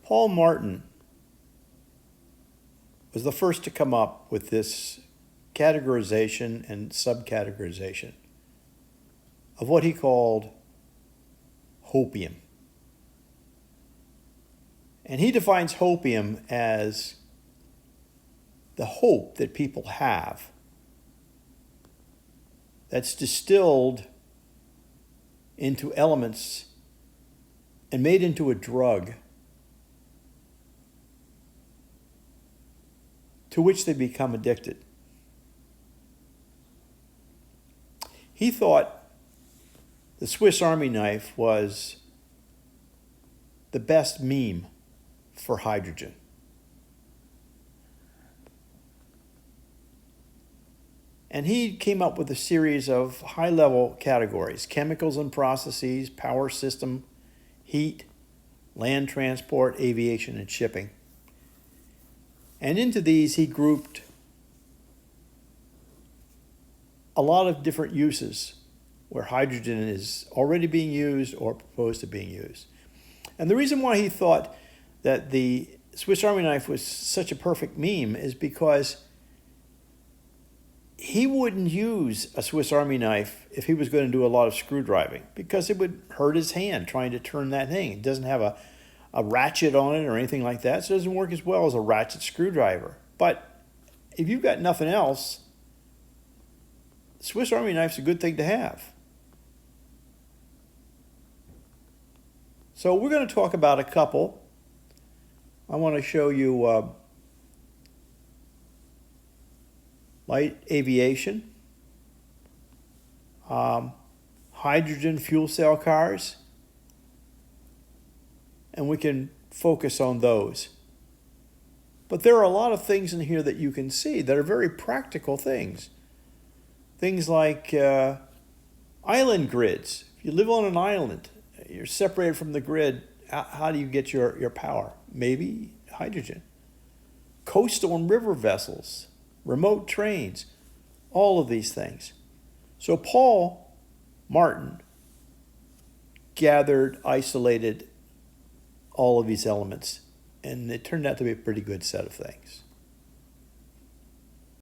Paul Martin was the first to come up with this categorization and subcategorization of what he called hopium. And he defines hopium as the hope that people have that's distilled into elements and made into a drug to which they become addicted. He thought the Swiss Army knife was the best meme for hydrogen. And he came up with a series of high-level categories: chemicals and processes, power system, heat, land transport, aviation, and shipping. And into these he grouped a lot of different uses where hydrogen is already being used or proposed to being used. And the reason why he thought that the Swiss Army knife was such a perfect meme is because he wouldn't use a Swiss Army knife if he was going to do a lot of screw driving, because it would hurt his hand trying to turn that thing. It doesn't have a ratchet on it or anything like that, so it doesn't work as well as a ratchet screwdriver. But if you've got nothing else, Swiss Army knife's a good thing to have. So we're going to talk about a couple. I want to show you light aviation, hydrogen fuel cell cars, and we can focus on those. But there are a lot of things in here that you can see that are very practical things. Things like island grids. If you live on an island, you're separated from the grid, how do you get your power? Maybe hydrogen. Coastal and river vessels, remote trains, all of these things. So Paul Martin gathered, isolated all of these elements, and it turned out to be a pretty good set of things.